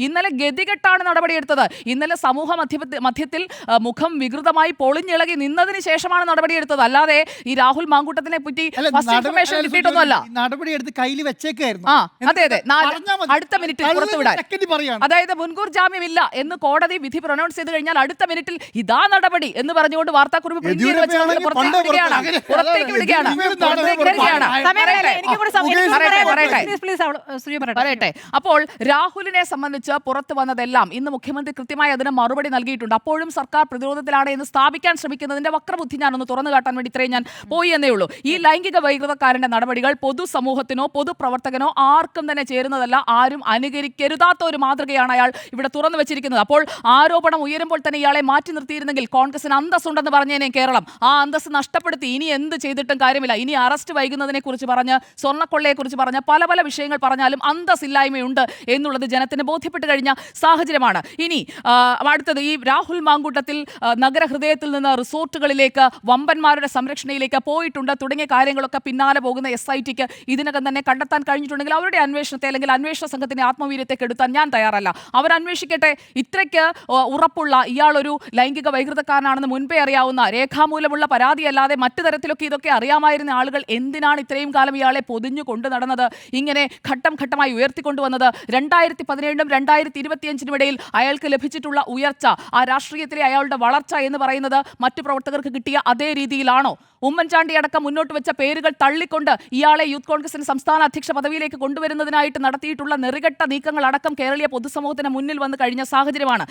ഇന്നലെ ഗതികെട്ടാണ് നടപടിയെടുത്തത്. ഇന്നലെ സമൂഹ മധ്യത്തിൽ മുഖം വികൃതമായി പൊളിഞ്ഞിളകി നിന്നതിന് ശേഷമാണ് നടപടിയെടുത്തത്. അല്ലാതെ ഈ രാഹുൽ മാങ്കൂട്ടത്തിനെ പറ്റി കിട്ടിയിട്ടൊന്നുമല്ല. നടപടിയെടുത്ത് കയ്യിൽ വെച്ചേക്കായിരുന്നു. അതെ അടുത്ത മിനിറ്റിൽ പുറത്തുവിടാൻ, അതായത് മുൻകൂർ ജാമ്യമില്ല എന്ന് കോടതി വിധി പ്രൊനൗൺസ് ചെയ്ത് കഴിഞ്ഞാൽ അടുത്ത മിനിറ്റിൽ ഇതാ നടപടി എന്ന് പറഞ്ഞുകൊണ്ട് വാർത്താക്കുറിപ്പ് പുറത്തേക്ക് വിടുകയാണ്. പറയട്ടെ. അപ്പോൾ രാഹുലിനെ സംബന്ധിച്ച് പുറത്തു വന്നതെല്ലാം ഇന്ന് മുഖ്യമന്ത്രി കൃത്യമായി അതിന് മറുപടി നൽകിയിട്ടുണ്ട്. അപ്പോഴും സർക്കാർ പ്രതിരോധത്തിലാണ് എന്ന് സ്ഥാപിക്കാൻ ശ്രമിക്കുന്നതിന്റെ വക്രബുദ്ധി ഞാനൊന്ന് തുറന്നു കാട്ടാൻ വേണ്ടി ഇത്രയും ഞാൻ പോയി എന്നേ ഉള്ളൂ. ഈ ലൈംഗിക വൈകൃതക്കാരന്റെ നടപടികൾ പൊതുസമൂഹത്തിനോ പൊതുപ്രവർത്തകനോ ആർക്കും തന്നെ ചേരുന്നതല്ല. ആരും അനുകരിക്കരുതാത്ത ഒരു മാതൃകയാണ് അയാൾ ഇവിടെ തുറന്നു വെച്ചിരിക്കുന്നത്. അപ്പോൾ ആരോപണം ഉയരുമ്പോൾ തന്നെ ഇയാളെ മാറ്റി നിർത്തിയിരുന്നെങ്കിൽ കോൺഗ്രസിന് അന്തസ്സുണ്ടെന്ന് പറഞ്ഞേനെ കേരളം. ആ അന്തസ് നഷ്ടപ്പെടുത്തി ഇനി എന്ത് ചെയ്തിട്ടും കാര്യമില്ല. ഇനി അറസ്റ്റ് വൈകുന്നതിനെ കുറിച്ച് പറഞ്ഞ്, സ്വർണ്ണക്കൊള്ളയെ കുറിച്ച് പറഞ്ഞ് പല വിഷയങ്ങൾ പറഞ്ഞാലും അന്തസ്സില്ലായ്മയുണ്ട് എന്നുള്ളത് ജനത്തിന് ബോധ്യപ്പെട്ട് കഴിഞ്ഞ സാഹചര്യമാണ്. ഇനി അടുത്തത് ഈ രാഹുൽ മാങ്കൂട്ടത്തിൽ നഗരഹൃദയത്തിൽ നിന്ന് റിസോർട്ടുകളിലേക്ക്, വമ്പന്മാരുടെ സംരക്ഷണയിലേക്ക് പോയിട്ടുണ്ട് തുടങ്ങിയ കാര്യങ്ങളൊക്കെ പിന്നാലെ പോകുന്ന SITക്ക് ഇതിനകം തന്നെ കണ്ടെത്താൻ കഴിഞ്ഞിട്ടുണ്ടെങ്കിൽ അവരുടെ അന്വേഷണത്തെ അല്ലെങ്കിൽ അന്വേഷണ സംഘത്തിന്റെ ആത്മവീര്യത്തെ കെടുത്താൻ ഞാൻ തയ്യാറല്ല. അവരന്വേഷിക്കട്ടെ. ഇത്രയ്ക്ക് ഉറപ്പുള്ള ഇയാളൊരു ലൈംഗിക വൈകൃതക്കാരനാണെന്ന് മുൻപേ അറിയാവുന്ന, രേഖാമൂലമുള്ള പരാതിയല്ലാതെ മറ്റു തരത്തിലൊക്കെ ഇതൊക്കെ അറിയാമായിരുന്ന ആളുകൾ എന്തിനാണ് ഇത്രയും കാലം ഇയാളെ പൊതിഞ്ഞു കൊണ്ടു നടന്നത്, ഇങ്ങനെ ഘട്ടം ഘട്ടമായി ഉയർത്തിക്കൊണ്ടുവന്നത്? 2017 2025 ഇടയിൽ അയാൾക്ക് ലഭിച്ചിട്ടുള്ള ഉയർച്ച, ആ രാഷ്ട്രീയത്തിലെ അയാളുടെ വളർച്ച എന്ന് പറയുന്നത് മറ്റു പ്രവർത്തകർക്ക് കിട്ടിയ അതേ രീതിയിലാണോ? ഉമ്മൻചാണ്ടി അടക്കം മുന്നോട്ട് വെച്ച പേരുകൾ തള്ളിക്കൊണ്ട് ഇയാളെ യൂത്ത് കോൺഗ്രസിന്റെ സംസ്ഥാന അധ്യക്ഷ പദവിയിലേക്ക് കൊണ്ടുവരുന്നതിനായിട്ട് നടത്തിയിട്ടുള്ള നെറികെട്ട നീക്കങ്ങൾ അടക്കം കേരളീയ പൊതുസമൂഹത്തിന് മുന്നിൽ വന്ന് കഴിഞ്ഞ സാഹചര്യമാണ്.